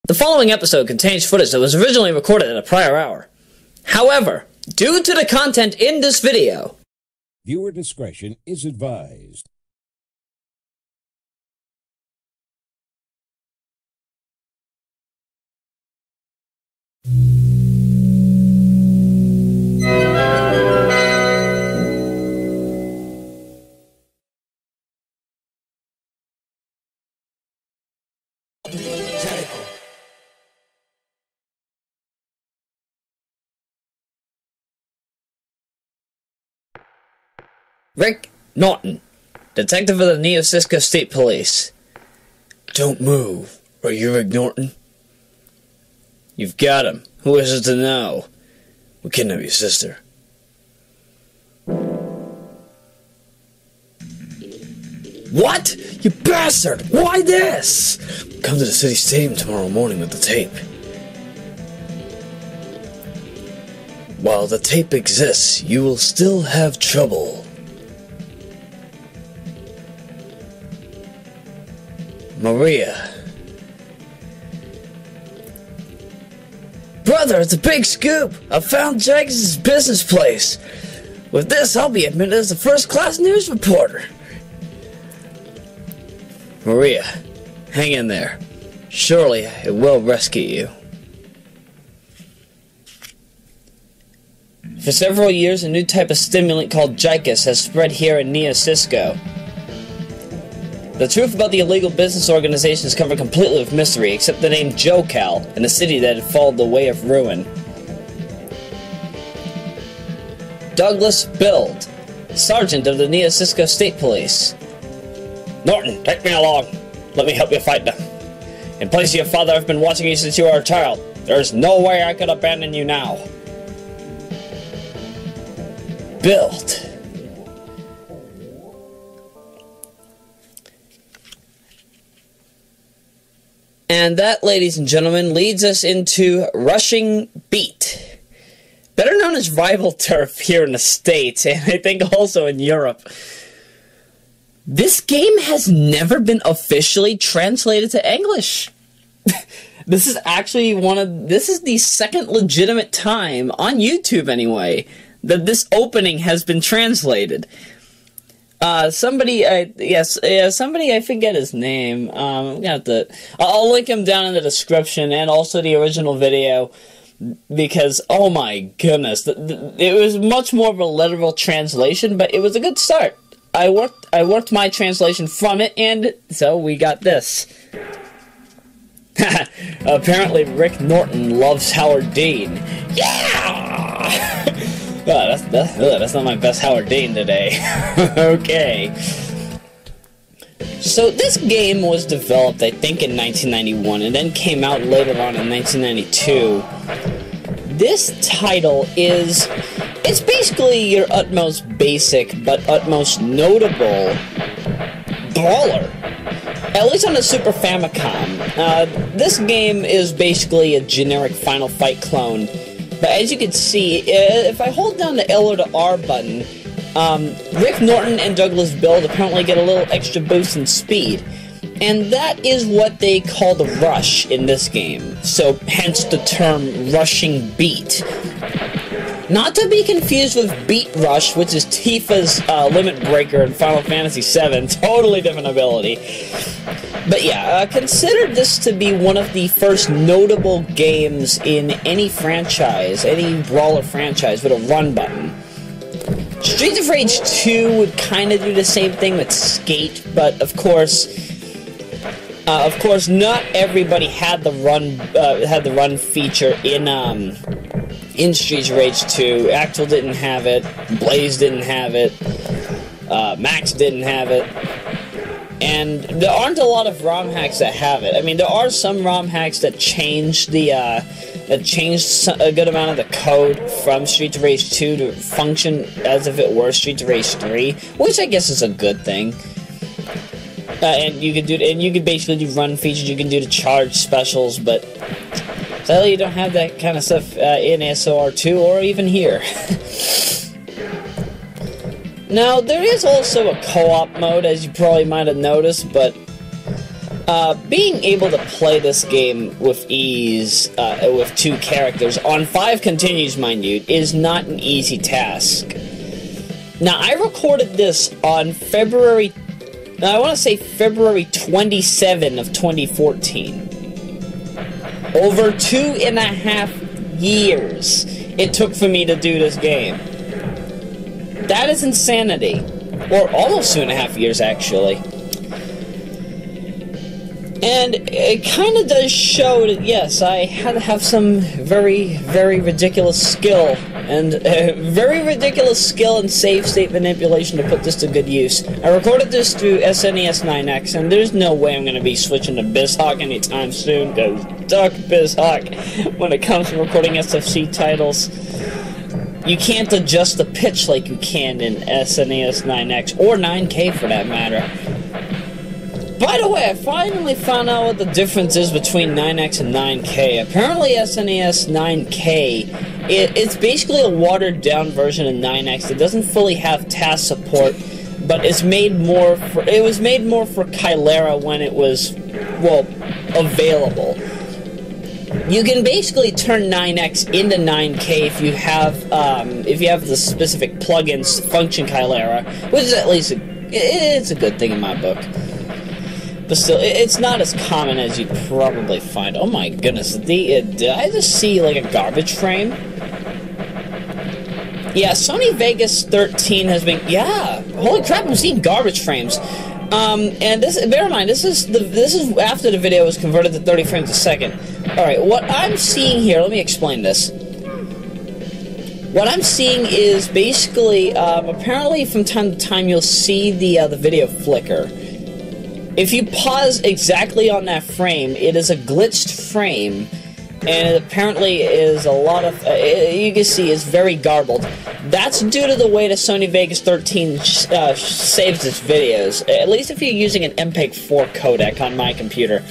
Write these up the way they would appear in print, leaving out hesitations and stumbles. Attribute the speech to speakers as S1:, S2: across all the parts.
S1: The following episode contains footage that was originally recorded at a prior hour. However, due to the content in this video,
S2: viewer discretion is advised.
S3: Jaleco.
S1: Rick Norton, detective of the Neo-Cisco State Police. Don't move, or you Rick Norton. You've got him. Who is it to know? We kidnapped your sister. What? You bastard! Why this? Come to the city stadium tomorrow morning with the tape. While the tape exists, you will still have trouble. Maria. Brother, it's a big scoop! I found Jags' business place. With this, I'll be admitted as a first-class news reporter. Maria, hang in there. Surely it will rescue you. For several years, a new type of stimulant called Jicus has spread here in Neo-Cisco. The truth about the illegal business organization is covered completely with mystery, except the name JoCal and the city that had followed the way of ruin. Douglas Build, Sergeant of the Neo-Cisco State Police. Norton, take me along. Let me help you fight them. In place of your father, I've been watching you since you were a child. There's no way I could abandon you now. Build. And that, ladies and gentlemen, leads us into Rushing Beat. Better known as Rival Turf here in the States, and I think also in Europe. This game has never been officially translated to English. This is actually this is the second legitimate time, on YouTube anyway, that this opening has been translated. Somebody, I forget his name. I'm gonna have to, I'll link him down in the description and also the original video, because, oh my goodness, it was much more of a literal translation, but it was a good start. I worked my translation from it, and so we got this. Apparently Rick Norton loves Howard Dean. Yeah! That's not my best Howard Dean today. Okay. So this game was developed, I think, in 1991, and then came out later on in 1992. This title it's basically your utmost basic, but utmost notable Brawler. At least on the Super Famicom. This game is basically a generic Final Fight clone. But as you can see, if I hold down the L or the R button, Rick Norton and Douglas Build apparently get a little extra boost in speed. And that is what they call the rush in this game. So, hence the term Rushing Beat. Not to be confused with Beat Rush, which is Tifa's Limit Breaker in Final Fantasy VII. Totally different ability. But yeah, consider this to be one of the first notable games in any franchise, any Brawler franchise, with a run button. Streets of Rage 2 would kind of do the same thing with Skate, but of course, not everybody had the run feature in Streets of Rage 2. Axel didn't have it, Blaze didn't have it, Max didn't have it. And there aren't a lot of ROM hacks that have it. I mean, there are some ROM hacks that changed a good amount of the code from Streets of Rage 2 to function as if it were Streets of Rage 3, which I guess is a good thing. And you could basically do run features. You can do the charge specials, but sadly you don't have that kind of stuff in SOR2 or even here. Now, there is also a co-op mode, as you probably might have noticed, but Being able to play this game with ease, with 2 characters, on 5 continues, mind you, is not an easy task. Now, I recorded this on February 27 of 2014. Over 2.5 years it took for me to do this game. That is insanity. Or almost 2.5 years, actually. And it kind of does show that, yes, I had to have some very, very ridiculous skill, and very ridiculous skill and save state manipulation to put this to good use. I recorded this through SNES 9X, and there's no way I'm going to be switching to BizHawk anytime soon, because duck BizHawk when it comes to recording SFC titles. You can't adjust the pitch like you can in SNES 9X, or 9K for that matter. By the way, I finally found out what the difference is between 9X and 9K. Apparently SNES 9K, it's basically a watered-down version of 9X. It doesn't fully have task support, but it was made more for Chilera when it was, well, available. You can basically turn 9X into 9K if you have the specific plugins function Chilera, which is at least it's a good thing in my book. But still, it's not as common as you'd probably find. Oh my goodness, did I just see like a garbage frame? Yeah, Sony Vegas 13 has been, yeah, holy crap, I'm seeing garbage frames. And this, bear in mind, this is after the video was converted to 30 frames a second. Alright, what I'm seeing here, let me explain this. What I'm seeing is basically, apparently from time to time you'll see the video flicker. If you pause exactly on that frame, it is a glitched frame, and it apparently is a lot of, you can see it's very garbled. That's due to the way the Sony Vegas 13 saves its videos, at least if you're using an MPEG-4 codec on my computer.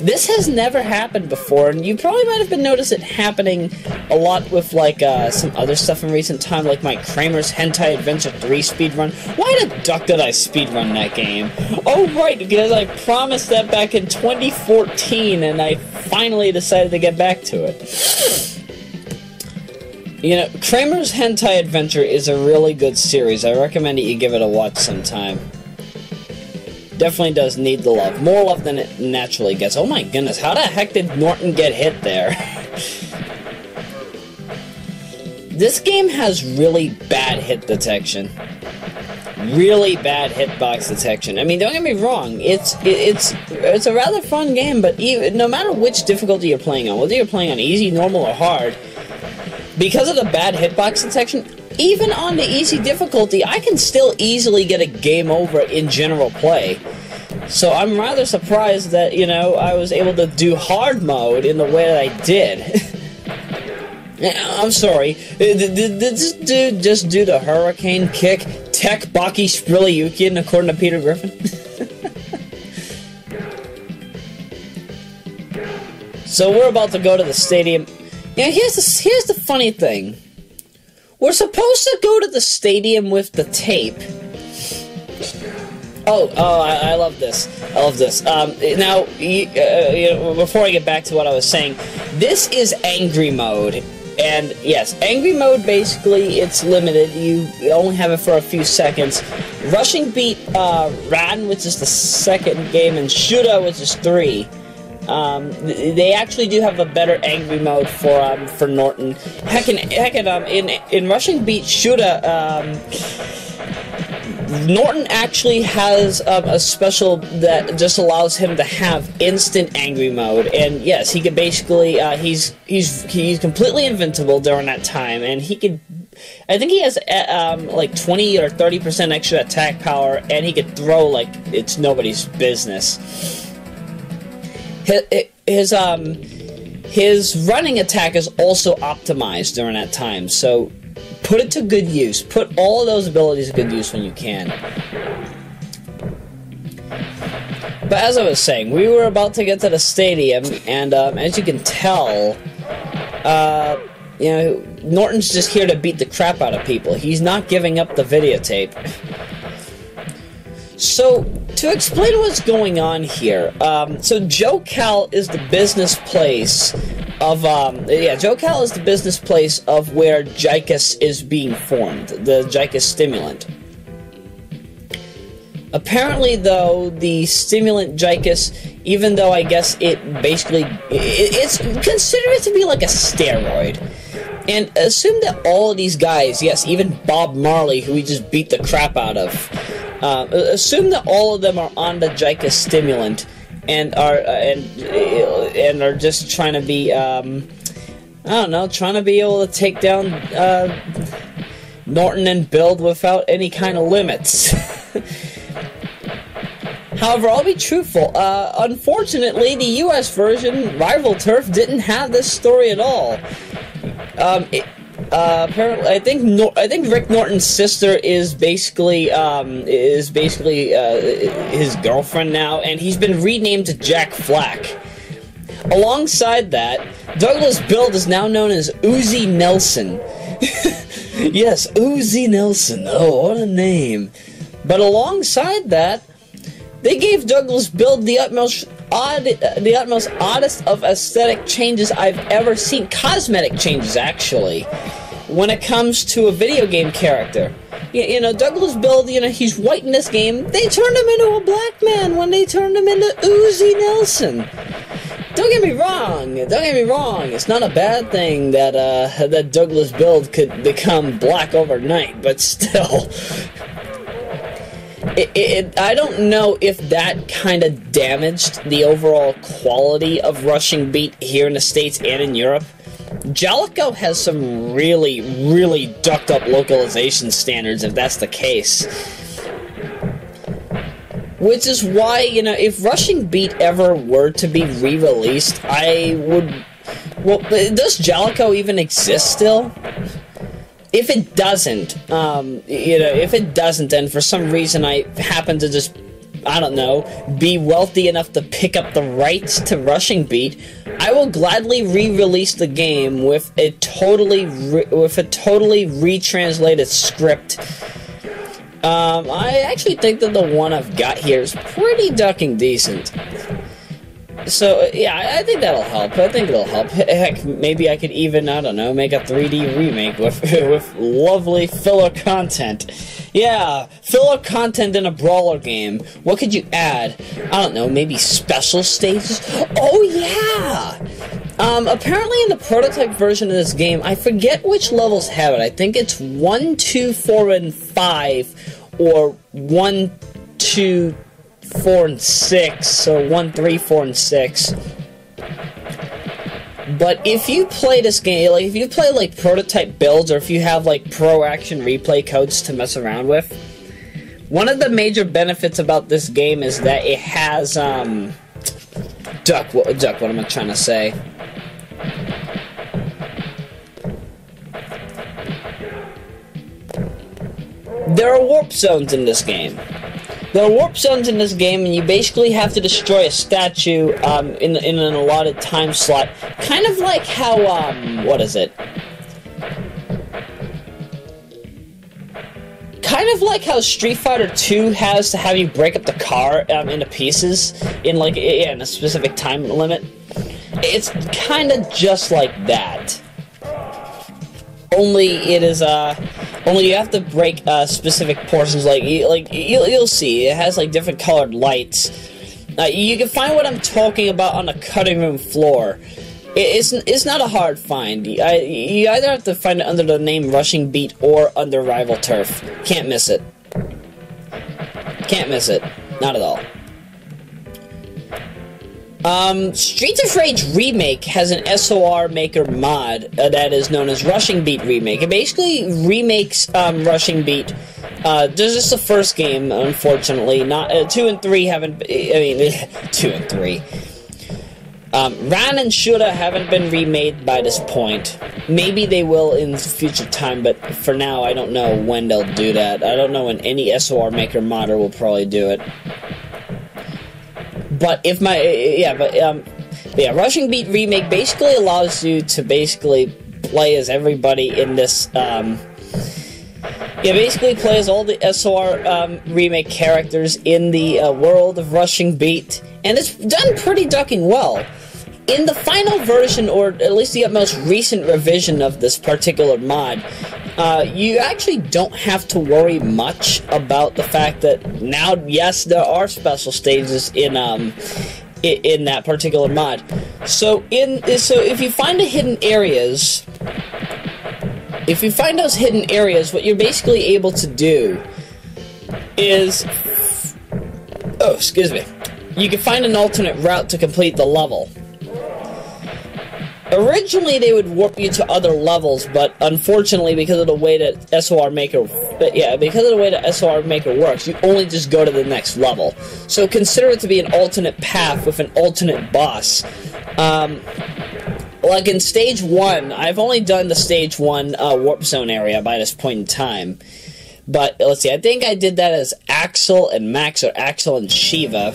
S1: This has never happened before, and you probably might have been noticing it happening a lot with, like, some other stuff in recent time, like my Kramer's Hentai Adventure 3 speedrun. Why the duck did I speedrun that game? Oh, right, because I promised that back in 2014, and I finally decided to get back to it. You know, Kramer's Hentai Adventure is a really good series. I recommend that you give it a watch sometime. Definitely does need the love. More love than it naturally gets. Oh my goodness, how the heck did Norton get hit there? This game has really bad hit detection. Really bad hitbox detection. I mean, don't get me wrong, it's a rather fun game, but no matter which difficulty you're playing on, whether you're playing on easy, normal, or hard, because of the bad hitbox detection, even on the easy difficulty, I can still easily get a game over in general play. So I'm rather surprised that, you know, I was able to do hard mode in the way that I did. I'm sorry, did this dude just do the hurricane kick, tech Baki Sprillyukian, according to Peter Griffin? So we're about to go to the stadium. Yeah, here's the funny thing. We're supposed to go to the stadium with the tape. I love this. I love this. Now, you know, before I get back to what I was saying, this is angry mode. And yes, angry mode, basically, it's limited. You only have it for a few seconds. Rushing beat Radin, which is the second game, and Shuda, which is 3. They actually do have a better angry mode for Norton. Heck, in Rushing Beat Shuda, Norton actually has a special that just allows him to have instant angry mode, and yes, he could basically he's completely invincible during that time, and he could. I think he has like 20 or 30% extra attack power, and he could throw like it's nobody's business. His running attack is also optimized during that time, so put it to good use. Put all of those abilities to good use when you can. But as I was saying, we were about to get to the stadium, and as you can tell, you know, Norton's just here to beat the crap out of people. He's not giving up the videotape. So, to explain what's going on here, so JoCal is the business place of, JoCal is the business place of where Jicus is being formed, the Jicus stimulant. Apparently, though, the stimulant Jicus, even though I guess it basically, it's considered it to be like a steroid. And assume that all of these guys, yes, even Bob Marley, who we just beat the crap out of, assume that all of them are on the Jicus stimulant and are just trying to be, I don't know, trying to be able to take down Norton and Build without any kind of limits. However, I'll be truthful. Unfortunately, the U.S. version, Rival Turf, didn't have this story at all. Apparently, I think Rick Norton's sister is basically his girlfriend now, and he's been renamed to Jack Flack. Alongside that, Douglas Build is now known as Uzi Nelson. Yes, Uzi Nelson. Oh, what a name! But alongside that, they gave Douglas Build the utmost oddest of aesthetic changes I've ever seen. Cosmetic changes, actually, when it comes to a video game character. You know, Douglas Build, you know, he's white in this game. They turned him into a black man when they turned him into Uzi Nelson. Don't get me wrong. It's not a bad thing that that Douglas Build could become black overnight, but still. I don't know if that kind of damaged the overall quality of Rushing Beat here in the States and in Europe. Jaleco has some really, really ducked up localization standards, if that's the case. Which is why, you know, if Rushing Beat ever were to be re-released, I would... Well, does Jaleco even exist still? If it doesn't, and for some reason I happen to just, I don't know, be wealthy enough to pick up the rights to Rushing Beat, I will gladly re-release the game with a totally retranslated script. I actually think that the one I've got here is pretty ducking decent. So, yeah, I think that'll help. I think it'll help. Heck, maybe I could even, I don't know, make a 3D remake with lovely filler content. Yeah, filler content in a Brawler game. What could you add? I don't know, maybe special stages? Oh, yeah! Apparently in the prototype version of this game, I forget which levels have it. I think it's 1, 2, 4, and 5, or 1, 2, 4 and 6, so 1, 3, 4, and 6. But if you play this game, like if you play like prototype builds, or if you have like pro action replay codes to mess around with, one of the major benefits about this game is that it has what am I trying to say? There are warp zones in this game. There are warp zones in this game, and you basically have to destroy a statue in an allotted time slot. Kind of like how, what is it? Kind of like how Street Fighter 2 has to have you break up the car into pieces in, like, in a specific time limit. It's kind of just like that. Only it is, only you have to break specific portions, you'll see, it has like different colored lights. You can find what I'm talking about on the cutting room floor. It's not a hard find. You either have to find it under the name Rushing Beat or under Rival Turf. Can't miss it. Can't miss it. Not at all. Streets of Rage Remake has an SOR Maker mod that is known as Rushing Beat Remake. It basically remakes Rushing Beat. This is the first game, unfortunately. Not 2 and 3 haven't. 2 and 3. Ran and Shura haven't been remade by this point. Maybe they will in future time, but for now, I don't know when they'll do that. I don't know when any SOR Maker modder will probably do it. But if Rushing Beat Remake basically allows you to basically play as everybody in this, It basically plays all the SOR remake characters in the world of Rushing Beat, and it's done pretty ducking well. In the final version, or at least the most recent revision of this particular mod, you actually don't have to worry much about the fact that now, yes, there are special stages in that particular mod. So if you find the hidden areas, what you're basically able to do is, you can find an alternate route to complete the level. Originally, they would warp you to other levels, but unfortunately, because of the way that SOR Maker works, you only just go to the next level. So consider it to be an alternate path with an alternate boss. Like in Stage 1, I've only done the Stage 1 Warp Zone area by this point in time. But, let's see, I think I did that as Axel and Max, or Axel and Shiva.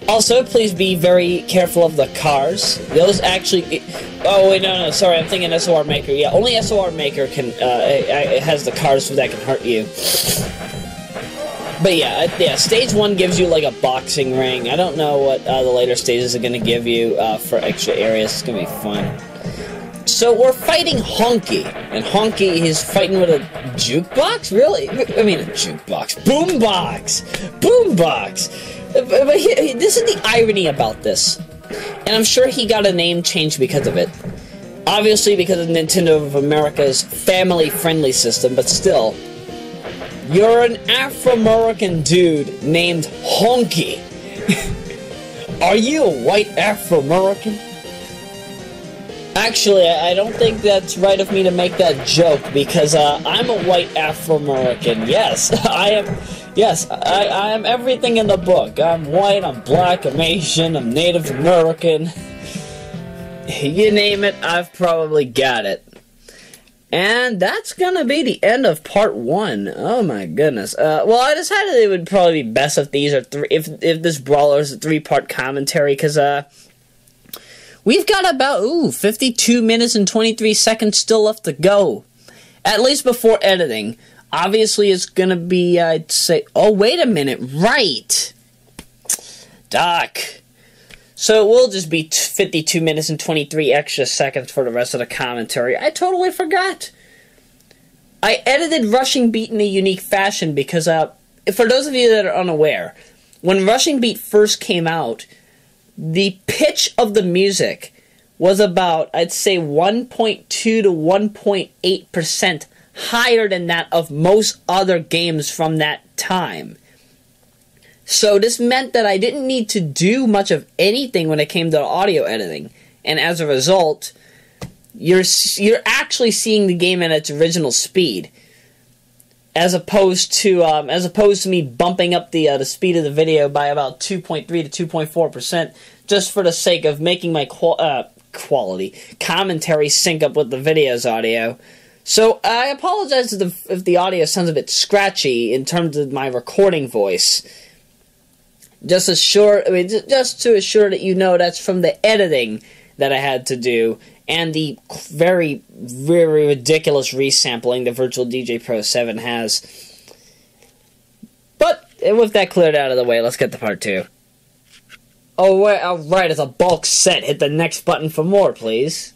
S1: Also, please be very careful of the cars. Those actually... Oh, wait, no, sorry, I'm thinking SOR Maker. Yeah, only SOR Maker can, has the cars that can hurt you. But yeah, Stage 1 gives you, like, a boxing ring. I don't know what the later stages are going to give you for extra areas. It's going to be fun. So, we're fighting Honky. And Honky is fighting with a jukebox? Really? I mean, a jukebox. Boombox! Boombox! But this is the irony about this. And I'm sure he got a name change because of it. Obviously because of Nintendo of America's family-friendly system, but still. You're an Afro-American dude named Honky. Are you a white Afro-American? Actually, I don't think that's right of me to make that joke, because I'm a white Afro-American. Yes, I am. Yes, I am everything in the book. I'm white, I'm black, I'm Asian, I'm Native American. You name it, I've probably got it. And that's gonna be the end of part 1. Oh my goodness. Well, I decided it would probably be best if these are if this Brawler is a 3-part commentary, because we've got about 52 minutes and 23 seconds still left to go, at least before editing. Obviously, it's gonna be, I'd say... Oh, wait a minute. Right! Doc. So it will just be 52 minutes and 23 extra seconds for the rest of the commentary. I totally forgot. I edited Rushing Beat in a unique fashion because, for those of you that are unaware, when Rushing Beat first came out, the pitch of the music was about, I'd say, 1.2 to 1.8% higher than that of most other games from that time. So this meant that I didn't need to do much of anything when it came to audio editing, and as a result, you're actually seeing the game at its original speed, as opposed to me bumping up the speed of the video by about 2.3 to 2.4%, just for the sake of making my quality commentary sync up with the video's audio. So, I apologize if the audio sounds a bit scratchy in terms of my recording voice. Just to assure that you know that's from the editing that I had to do, and the very, very ridiculous resampling the Virtual DJ Pro 7 has. But, with that cleared out of the way, let's get to part 2. Oh, alright, it's a bulk set. Hit the next button for more, please.